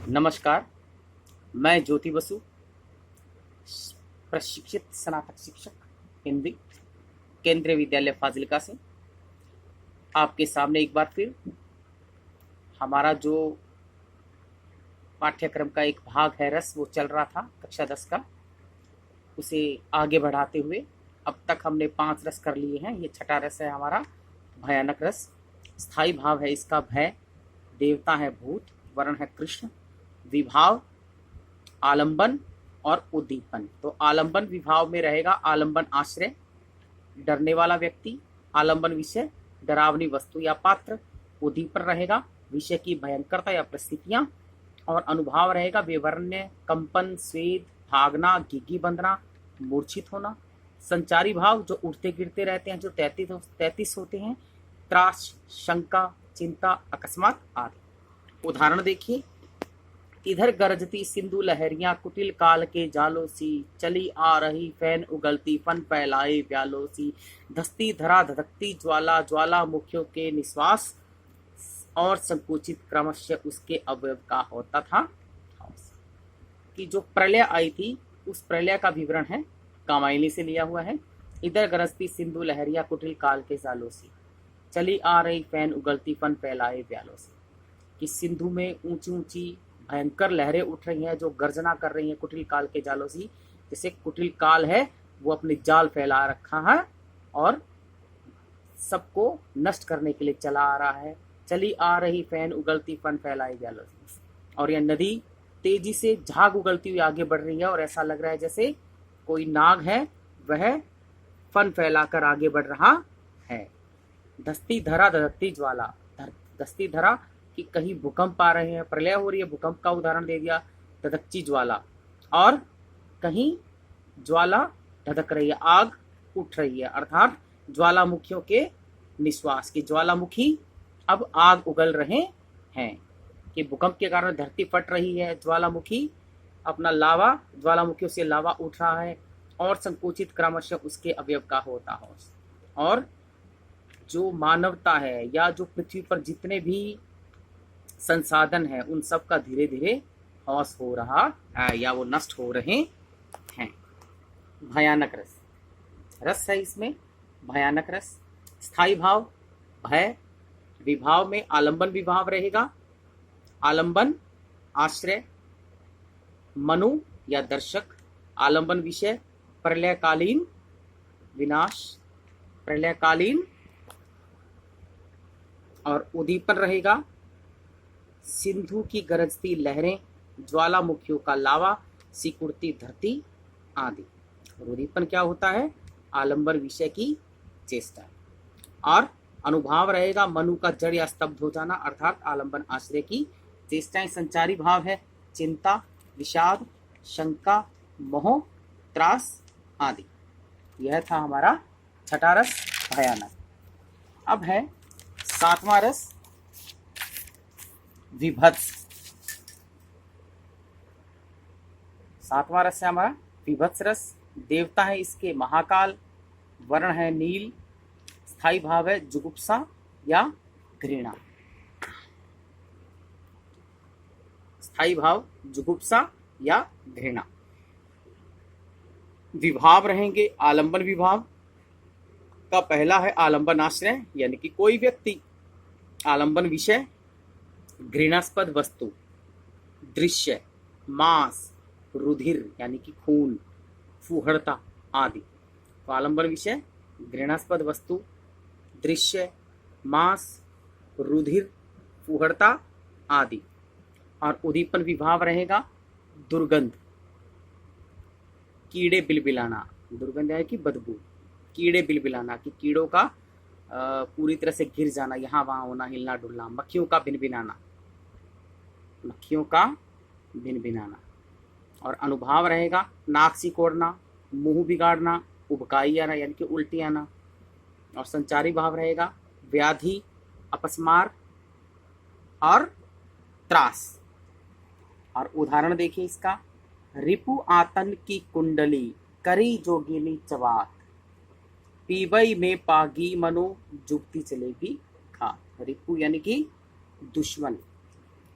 नमस्कार। मैं ज्योति बसु, प्रशिक्षित स्नातक शिक्षक हिंदी, केंद्रीय विद्यालय फाजिल्का से आपके सामने एक बार फिर हमारा जो पाठ्यक्रम का एक भाग है रस वो चल रहा था कक्षा 10 का, उसे आगे बढ़ाते हुए अब तक हमने 5 रस कर लिए हैं। ये छठा रस है हमारा, भयानक रस। स्थाई भाव है इसका भय, देवता है भूत, वर्ण है कृष्ण, विभाव आलंबन और उद्दीपन। तो आलंबन विभाव में रहेगा आलंबन आश्रय, डरने वाला व्यक्ति, आलंबन विषय डरावनी वस्तु या पात्र, उद्दीपन रहेगा विषय की भयंकरता या परिस्थितियां, और अनुभाव रहेगा विवर्ण्य, कंपन, स्वेद, भागना, घिघी बंधना, मूर्छित होना। संचारी भाव जो उठते गिरते रहते हैं, जो 33 होते हैं, त्रास, शंका, चिंता, अकस्मात आदि। उदाहरण देखिए, इधर गरजती सिंधु लहरियां कुटिल काल के जालों सी, चली आ रही फैन उगलती फन फैलाए व्यालों सी, धसती धरा धधकती ज्वाला, ज्वालामुखियों के निश्वास और संकुचित क्रमशः उसके अवयव का होता था। कि जो प्रलय आई थी उस प्रलय का विवरण है, कामायनी से लिया हुआ है। इधर गरजती सिंधु लहरियां कुटिल काल के जालों सी, चली आ रही फैन उगलती फन फैलाए व्यालों से। कि सिंधु में ऊंची ऊंची भयंकर लहरें उठ रही हैं जो गर्जना कर रही हैं कुटिल काल के जालों से। जैसे कुटिल काल है वो अपने जाल फैला रखा है और सबको नष्ट करने के लिए चला आ रहा है। चली आ रही फैन उगलती फन फैलाए जालों से। और यह नदी तेजी से झाग उगलती हुई आगे बढ़ रही है और ऐसा लग रहा है जैसे कोई नाग है वह फन फैलाकर आगे बढ़ रहा है। धसती धरा धधकती ज्वाला, धसती धरा कि कहीं भूकंप आ रहे हैं, प्रलय हो रही है, भूकंप का उदाहरण दे दिया, धधकती ज्वाला, और कहीं ज्वाला धधक रही है, आग उठ रही है, अर्थात ज्वालामुखियों के निश्वास की ज्वालामुखी अब आग उगल रहे हैं। कि भूकंप के कारण धरती फट रही है, ज्वालामुखी अपना लावा, ज्वालामुखियों से लावा उठ रहा है और संकुचित क्रमशः उसके अवयव का होता है। और जो मानवता है या जो पृथ्वी पर जितने भी संसाधन है उन सब का धीरे धीरे ह्रास हो रहा है या वो नष्ट हो रहे हैं। भयानक रस, रस है इसमें भयानक रस। स्थाई भाव भय, विभाव में आलंबन विभाव रहेगा, आलंबन आश्रय, मनु या दर्शक, आलंबन विषय प्रलयकालीन विनाश, प्रलयकालीन, और उद्दीपन रहेगा सिंधु की गरजती लहरें, ज्वालामुखियों का लावा, सिकुड़ती धरती आदि। और उद्दीपन क्या होता है? आलंबन विषय की चेष्टा। और अनुभाव रहेगा मनु का जड़ या स्तब्ध हो जाना, अर्थात आलंबन आश्रय की चेष्टाएं। संचारी भाव है चिंता, विषाद, शंका, मोह, त्रास आदि। यह था हमारा छठा रस भयानक। अब है सातवां रस विभत्स। सातवां रस है हमारा विभत्स रस। देवता है इसके महाकाल, वर्ण है नील, स्थाई भाव है जुगुप्सा या घृणा। स्थाई भाव जुगुप्सा या घृणा। विभाव रहेंगे आलंबन विभाव का पहला है आलंबन आश्रय यानी कि कोई व्यक्ति, आलंबन विषय घृणास्पद वस्तु, दृश्य, मांस, रुधिर यानी कि खून, फूहड़ता आदि। तो आलंबन विषय घृणास्पद वस्तु, दृश्य, मांस, रुधिर, फूहड़ता आदि। और उद्दीपन विभाव रहेगा दुर्गंध, कीड़े बिलबिलाना, दुर्गंध है कि बदबू, कीड़े बिलबिलाना कि कीड़ों का पूरी तरह से गिर जाना, यहाँ वहाँ होना, हिलना डुलना, मक्खियों का भिनभिनाना, मक्खियों का भिनभिनाना। और अनुभाव रहेगा नाक सिकोड़ना, मुंह बिगाड़ना, उबकाई आना यानी कि उल्टी आना। और संचारी भाव रहेगा व्याधि, अपस्मार और त्रास। और उदाहरण देखिए इसका, रिपु आतन की कुंडली, करी जोगिनी चबात, पीबई में पागी मनो, जुगती चलेगी खात। रिपु यानी कि दुश्मन,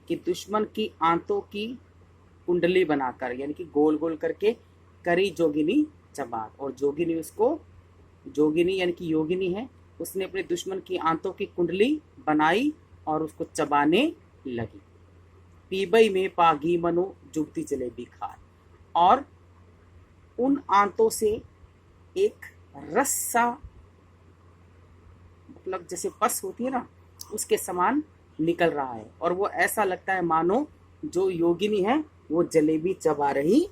कि दुश्मन की आंतों की कुंडली बनाकर, यानी कि गोल गोल करके करी जोगिनी चबात। और जोगिनी उसको, जोगिनी यानी कि योगिनी है, उसने अपने दुश्मन की आंतों की कुंडली बनाई और उसको चबाने लगी। पीबई में पागी मनो जुगती जलेबी खाए, और उन आंतों से एक रस सा, मतलब जैसे पस होती है ना, उसके समान निकल रहा है। और वो ऐसा लगता है मानो जो योगिनी है वो जलेबी चबा रही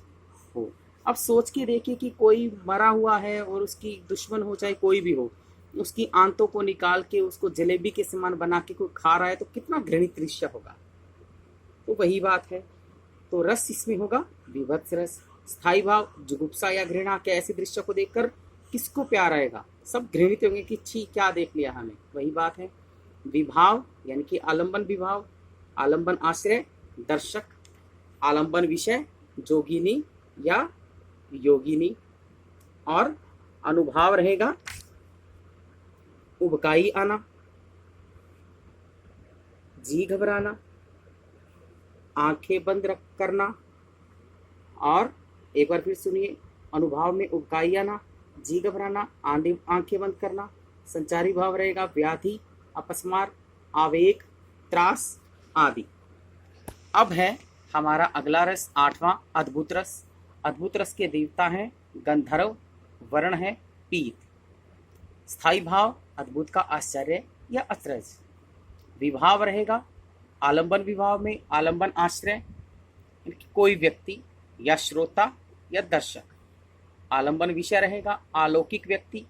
हो। अब सोच के देखिए कि कोई मरा हुआ है और उसकी दुश्मन हो चाहे कोई भी हो, उसकी आंतों को निकाल के उसको जलेबी के समान बना के कोई खा रहा है, तो कितना घृणित दृश्य होगा। तो वही बात है। तो रस इसमें होगा विभत्स रस। स्थायी भाव जुगुप्सा या घृणा के ऐसे दृश्य को देखकर किसको प्यार आएगा? सब घृणित होंगे कि छी क्या देख लिया हमें। वही बात है। विभाव यानी कि आलंबन विभाव, आलंबन आश्रय, दर्शक, आलंबन विषय, जोगिनी या योगिनी। और अनुभाव रहेगा उबकाई आना, जी घबराना, आंखें बंद रख करना। और एक बार फिर सुनिए, अनुभाव में उबकाई आना, जी घबराना, आंखें बंद करना। संचारी भाव रहेगा व्याधि, अपस्मार, आवेग, त्रास आदि। अब है हमारा अगला रस, आठवां, अद्भुत रस। अद्भुत रस के देवता हैं गंधर्व, वर्ण है पीत। स्थायी भाव अद्भुत का आश्चर्य या अचरज। विभाव रहेगा आलंबन विभाव में आलंबन आश्रय, कोई व्यक्ति या श्रोता या दर्शक। आलंबन विषय रहेगा अलौकिक व्यक्ति,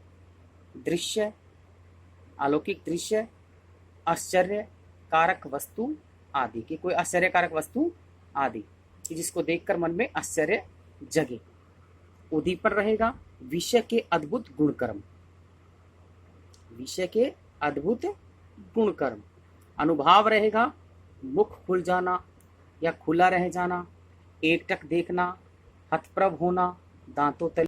दृश्य, अलौकिक दृश्य, आश्चर्य कारक वस्तु आदि, की कोई आश्चर्य कारक वस्तु आदि कि जिसको देखकर मन में आश्चर्य जगे। उद्दीपन रहेगा विषय के अद्भुत गुणकर्म, विषय के अद्भुत गुणकर्म। अनुभाव रहेगा मुख खुल जाना या खुला रह जाना, एकटक देखना, हतप्रभ होना, दांतों तले